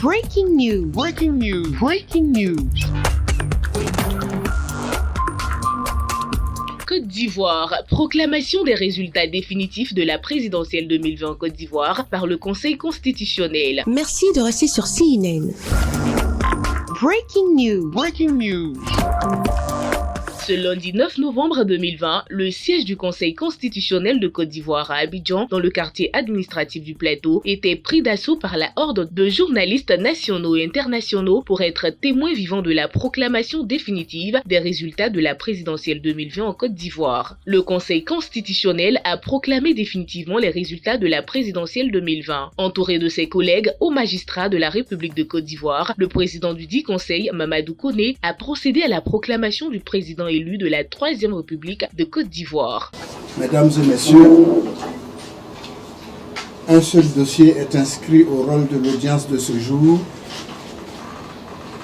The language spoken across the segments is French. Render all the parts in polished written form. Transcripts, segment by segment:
Breaking news. Breaking news. Breaking news. Côte d'Ivoire, proclamation des résultats définitifs de la présidentielle 2020 en Côte d'Ivoire par le Conseil constitutionnel. Merci de rester sur CNN. Breaking news. Breaking news. Ce lundi 9 novembre 2020, le siège du Conseil constitutionnel de Côte d'Ivoire à Abidjan, dans le quartier administratif du Plateau, était pris d'assaut par la horde de journalistes nationaux et internationaux pour être témoins vivants de la proclamation définitive des résultats de la présidentielle 2020 en Côte d'Ivoire. Le Conseil constitutionnel a proclamé définitivement les résultats de la présidentielle 2020. Entouré de ses collègues hauts magistrats de la République de Côte d'Ivoire, le président du dit conseil, Mamadou Koné, a procédé à la proclamation du président élu de la Troisième République de Côte d'Ivoire. Mesdames et messieurs, un seul dossier est inscrit au rôle de l'audience de ce jour.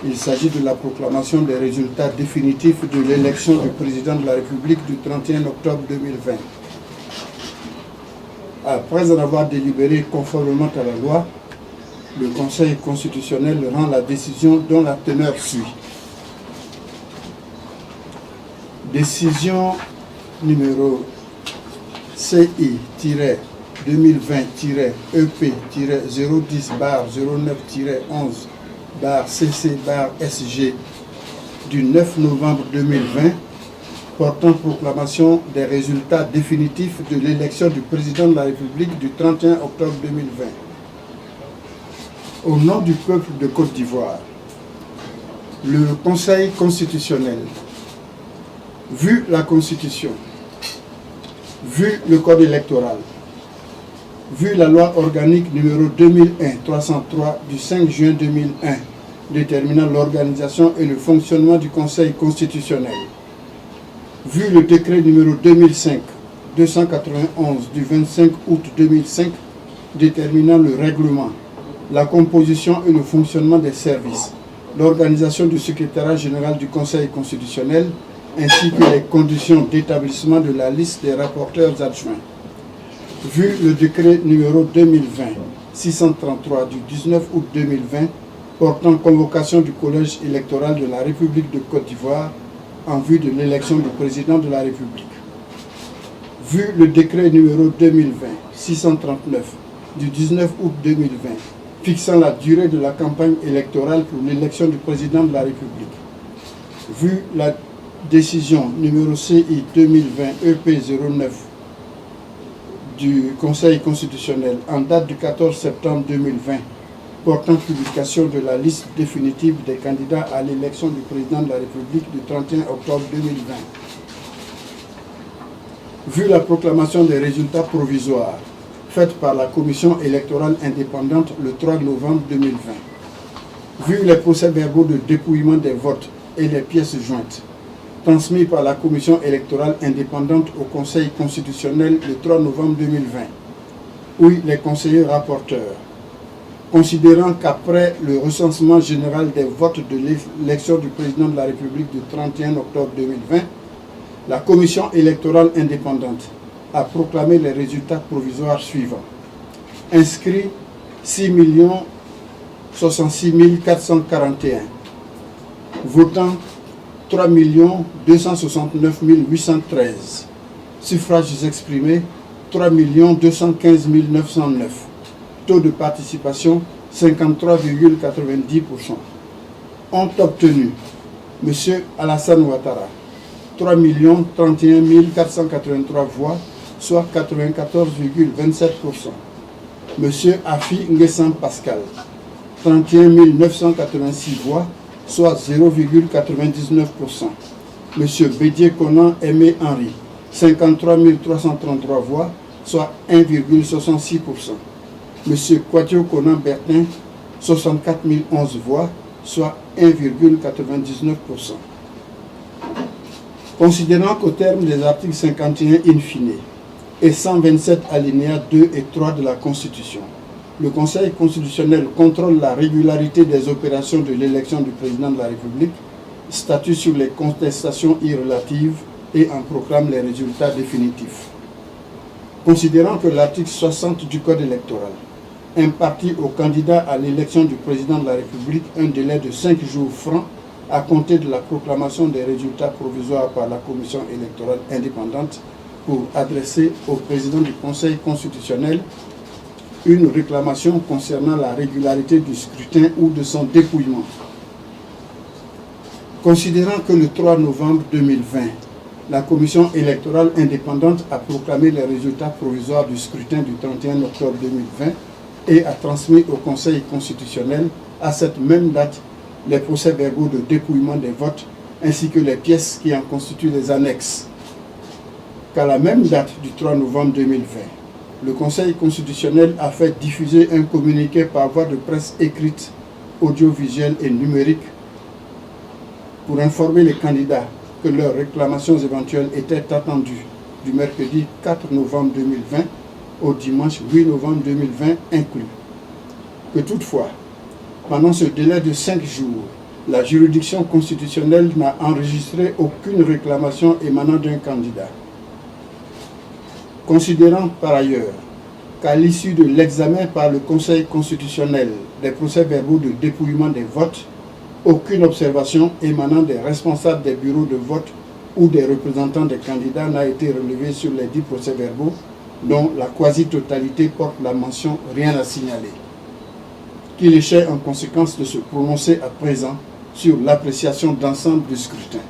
Il s'agit de la proclamation des résultats définitifs de l'élection du président de la République du 31 octobre 2020. Après en avoir délibéré conformément à la loi, le Conseil constitutionnel rend la décision dont la teneur suit. Décision numéro CI-2020-010-09-CC-SG du 9 novembre 2020 portant proclamation des résultats définitifs de l'élection du président de la République du 31 octobre 2020. Au nom du peuple de Côte d'Ivoire, le Conseil constitutionnel, vu la Constitution, vu le Code électoral, vu la loi organique numéro 2001-303 du 5 juin 2001 déterminant l'organisation et le fonctionnement du Conseil constitutionnel, vu le décret numéro 2005-291 du 25 août 2005 déterminant le règlement, la composition et le fonctionnement des services, l'organisation du secrétariat général du Conseil constitutionnel, ainsi que les conditions d'établissement de la liste des rapporteurs adjoints. Vu le décret numéro 2020-633 du 19 août 2020 portant convocation du collège électoral de la République de Côte d'Ivoire en vue de l'élection du président de la République. Vu le décret numéro 2020-639 du 19 août 2020 fixant la durée de la campagne électorale pour l'élection du président de la République. Vu la décision numéro CI 2020-EP09 du Conseil constitutionnel en date du 14 septembre 2020 portant publication de la liste définitive des candidats à l'élection du président de la République du 31 octobre 2020. Vu la proclamation des résultats provisoires faite par la Commission électorale indépendante le 3 novembre 2020. Vu les procès-verbaux de dépouillement des votes et les pièces jointes transmis par la Commission électorale indépendante au Conseil constitutionnel le 3 novembre 2020. Oui, les conseillers rapporteurs, considérant qu'après le recensement général des votes de l'élection du président de la République du 31 octobre 2020, la Commission électorale indépendante a proclamé les résultats provisoires suivants. Inscrits 6 066 441, votant 3 269 813. Suffrages exprimés, 3 215 909. Taux de participation, 53,90%. Ont obtenu M. Alassane Ouattara, 3 031 483 voix, soit 94,27%. M. Afi Nguessan Pascal, 31 986 voix, soit 0,99%. M. Bédié Conan Aimé Henri, 53 333 voix, soit 1,66%. M. Kouadio Conan Bertin, 64 011 voix, soit 1,99%. Considérant qu'au terme des articles 51 in fine et 127 alinéas 2 et 3 de la Constitution, le Conseil constitutionnel contrôle la régularité des opérations de l'élection du président de la République, statue sur les contestations irrelatives et en proclame les résultats définitifs. Considérant que l'article 60 du Code électoral impartit au candidat à l'élection du président de la République un délai de 5 jours francs à compter de la proclamation des résultats provisoires par la Commission électorale indépendante pour adresser au président du Conseil constitutionnel une réclamation concernant la régularité du scrutin ou de son dépouillement. Considérant que le 3 novembre 2020, la Commission électorale indépendante a proclamé les résultats provisoires du scrutin du 31 octobre 2020 et a transmis au Conseil constitutionnel à cette même date les procès-verbaux de dépouillement des votes ainsi que les pièces qui en constituent les annexes. Qu'à la même date du 3 novembre 2020, le Conseil constitutionnel a fait diffuser un communiqué par voie de presse écrite, audiovisuelle et numérique pour informer les candidats que leurs réclamations éventuelles étaient attendues du mercredi 4 novembre 2020 au dimanche 8 novembre 2020 inclus. Que toutefois, pendant ce délai de 5 jours, la juridiction constitutionnelle n'a enregistré aucune réclamation émanant d'un candidat. Considérant par ailleurs qu'à l'issue de l'examen par le Conseil constitutionnel des procès-verbaux de dépouillement des votes, aucune observation émanant des responsables des bureaux de vote ou des représentants des candidats n'a été relevée sur les 10 procès-verbaux, dont la quasi-totalité porte la mention « rien à signaler », qu'il échait en conséquence de se prononcer à présent sur l'appréciation d'ensemble du scrutin.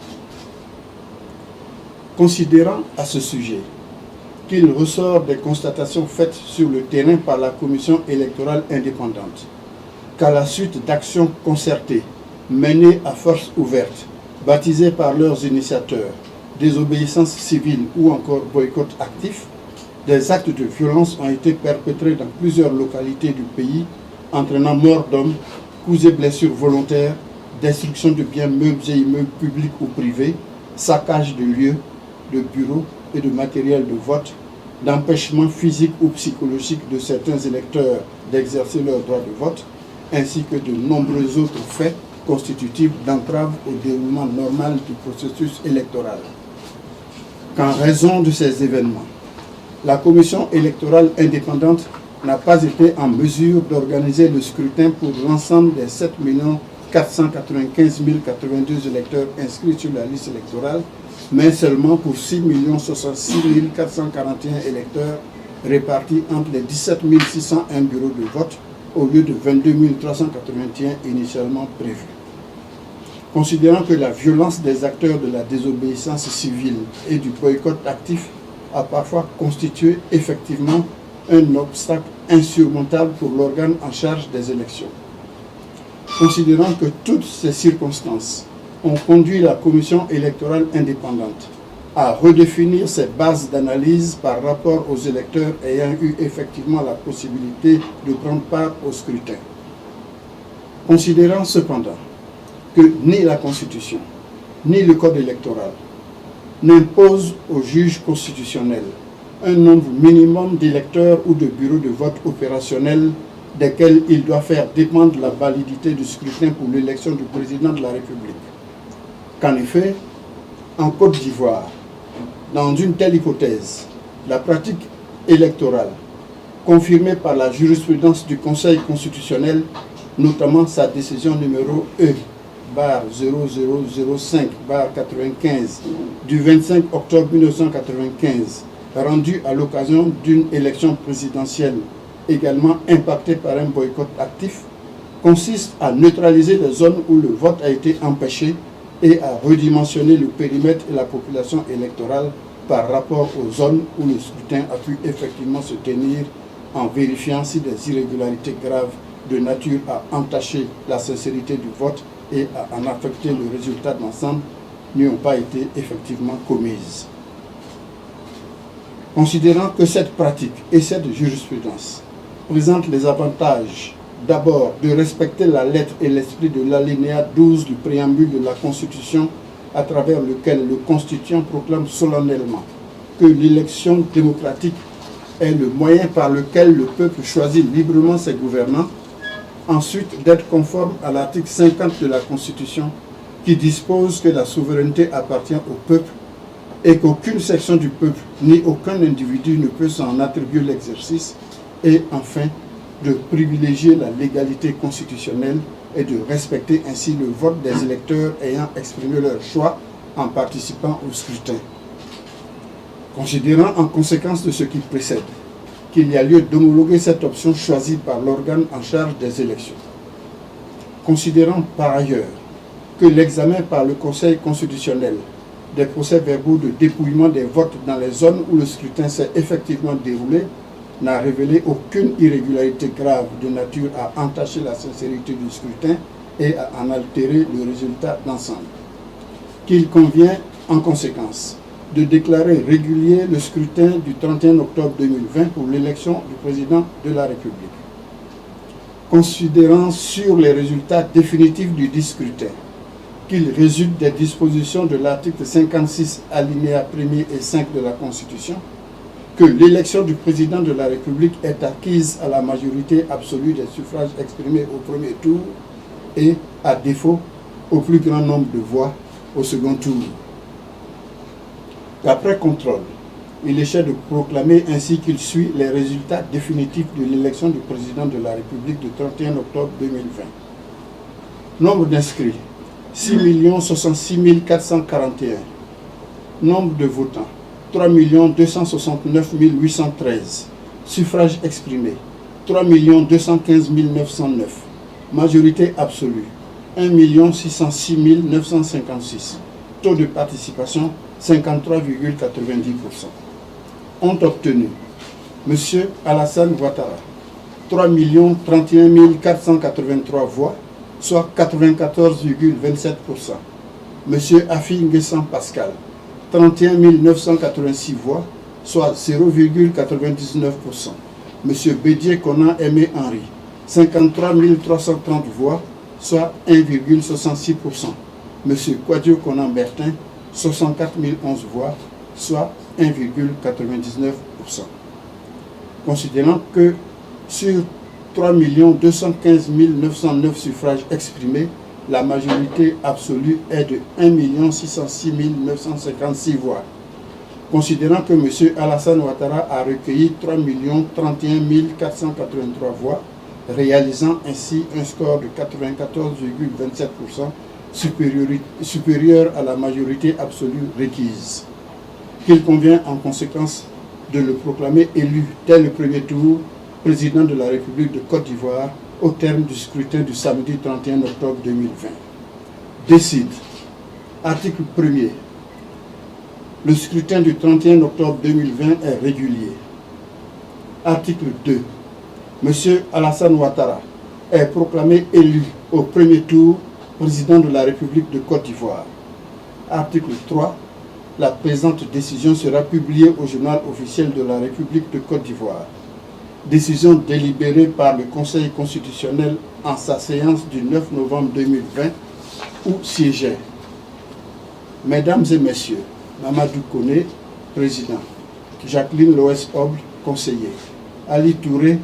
Considérant à ce sujet qu'il ressort des constatations faites sur le terrain par la Commission électorale indépendante, qu'à la suite d'actions concertées menées à force ouverte, baptisées par leurs initiateurs désobéissance civile ou encore boycott actif, des actes de violence ont été perpétrés dans plusieurs localités du pays, entraînant mort d'hommes, coups et blessures volontaires, destruction de biens meubles et immeubles publics ou privés, saccage de lieux, de bureaux et de matériel de vote, d'empêchement physique ou psychologique de certains électeurs d'exercer leur droit de vote, ainsi que de nombreux autres faits constitutifs d'entrave au déroulement normal du processus électoral. Qu'en raison de ces événements, la Commission électorale indépendante n'a pas été en mesure d'organiser le scrutin pour l'ensemble des 7 495 082 électeurs inscrits sur la liste électorale, mais seulement pour 6 066 441 électeurs répartis entre les 17 601 bureaux de vote au lieu de 22 381 initialement prévus. Considérant que la violence des acteurs de la désobéissance civile et du boycott actif a parfois constitué effectivement un obstacle insurmontable pour l'organe en charge des élections. Considérant que toutes ces circonstances ont conduit la Commission électorale indépendante à redéfinir ses bases d'analyse par rapport aux électeurs ayant eu effectivement la possibilité de prendre part au scrutin. Considérant cependant que ni la Constitution, ni le Code électoral n'imposent au juge constitutionnel un nombre minimum d'électeurs ou de bureaux de vote opérationnels desquels il doit faire dépendre la validité du scrutin pour l'élection du président de la République. Qu'en effet, en Côte d'Ivoire, dans une telle hypothèse, la pratique électorale, confirmée par la jurisprudence du Conseil constitutionnel, notamment sa décision numéro E/0005/95 du 25 octobre 1995, rendue à l'occasion d'une élection présidentielle également impactée par un boycott actif, consiste à neutraliser les zones où le vote a été empêché et à redimensionner le périmètre et la population électorale par rapport aux zones où le scrutin a pu effectivement se tenir, en vérifiant si des irrégularités graves de nature à entacher la sincérité du vote et à en affecter le résultat d'ensemble n'y ont pas été effectivement commises. Considérant que cette pratique et cette jurisprudence présentent les avantages d'abord de respecter la lettre et l'esprit de l'alinéa 12 du préambule de la Constitution, à travers lequel le constituant proclame solennellement que l'élection démocratique est le moyen par lequel le peuple choisit librement ses gouvernants. Ensuite, d'être conforme à l'article 50 de la Constitution qui dispose que la souveraineté appartient au peuple et qu'aucune section du peuple ni aucun individu ne peut s'en attribuer l'exercice, et enfin de privilégier la légalité constitutionnelle et de respecter ainsi le vote des électeurs ayant exprimé leur choix en participant au scrutin. Considérant en conséquence de ce qui précède qu'il y a lieu d'homologuer cette option choisie par l'organe en charge des élections. Considérant par ailleurs que l'examen par le Conseil constitutionnel des procès-verbaux de dépouillement des votes dans les zones où le scrutin s'est effectivement déroulé n'a révélé aucune irrégularité grave de nature à entacher la sincérité du scrutin et à en altérer le résultat d'ensemble. Qu'il convient en conséquence de déclarer régulier le scrutin du 31 octobre 2020 pour l'élection du président de la République. Considérant sur les résultats définitifs du dit scrutin qu'il résulte des dispositions de l'article 56 alinéa 1er et 5 de la Constitution, que l'élection du président de la République est acquise à la majorité absolue des suffrages exprimés au premier tour et, à défaut, au plus grand nombre de voix au second tour. Qu'après contrôle, il est de proclamer ainsi qu'il suit les résultats définitifs de l'élection du président de la République du 31 octobre 2020. Nombre d'inscrits, 6 066 441. Nombre de votants, 3 269 813. Suffrages exprimés, 3 215 909. Majorité absolue, 1 606 956. Taux de participation, 53,90%. Ont obtenu M. Alassane Ouattara, 3 031 483 voix, soit 94,27%. M. Afi Nguessan Pascal, 31 986 voix, soit 0,99%. M. Bédier Conan Aimé Henri, 53 330 voix, soit 1,66%. M. Kouadio Conan Bertin, 64 011 voix, soit 1,99%. Considérant que sur 3 215 909 suffrages exprimés, la majorité absolue est de 1 606 956 voix. Considérant que M. Alassane Ouattara a recueilli 3 031 483 voix, réalisant ainsi un score de 94,27%, supérieur à la majorité absolue requise. Qu'il convient en conséquence de le proclamer élu dès le premier tour président de la République de Côte d'Ivoire au terme du scrutin du samedi 31 octobre 2020. Décide. Article 1er. Le scrutin du 31 octobre 2020 est régulier. Article 2. M. Alassane Ouattara est proclamé élu au premier tour président de la République de Côte d'Ivoire. Article 3. La présente décision sera publiée au journal officiel de la République de Côte d'Ivoire. Décision délibérée par le Conseil constitutionnel en sa séance du 9 novembre 2020 où siégeaient Mesdames et Messieurs, Mamadou Koné, président, Jacqueline Loès Oble, conseiller, Ali Touré,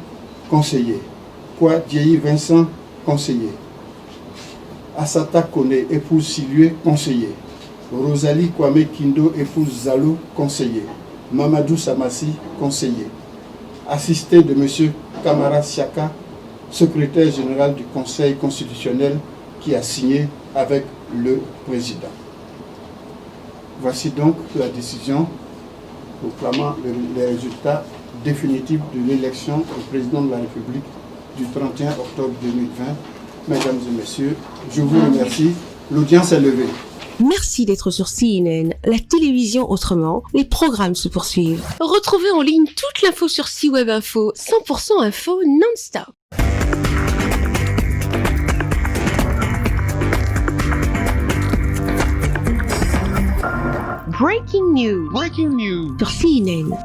conseiller, Kwa Dieyi Vincent, conseiller, Assata Koné, épouse Silue, conseiller, Rosalie Kwame Kindo, épouse Zalo, conseiller, Mamadou Samassi, conseiller, assisté de M. Kamara Siaka, secrétaire général du Conseil constitutionnel qui a signé avec le président. Voici donc la décision proclamant les résultats définitifs de l'élection au président de la République du 31 octobre 2020. Mesdames et messieurs, je vous remercie. L'audience est levée. Merci d'être sur CNN, la télévision autrement. Les programmes se poursuivent. Retrouvez en ligne toute l'info sur C-Web Info, 100% info non-stop. Breaking news. Breaking news. Sur CNN.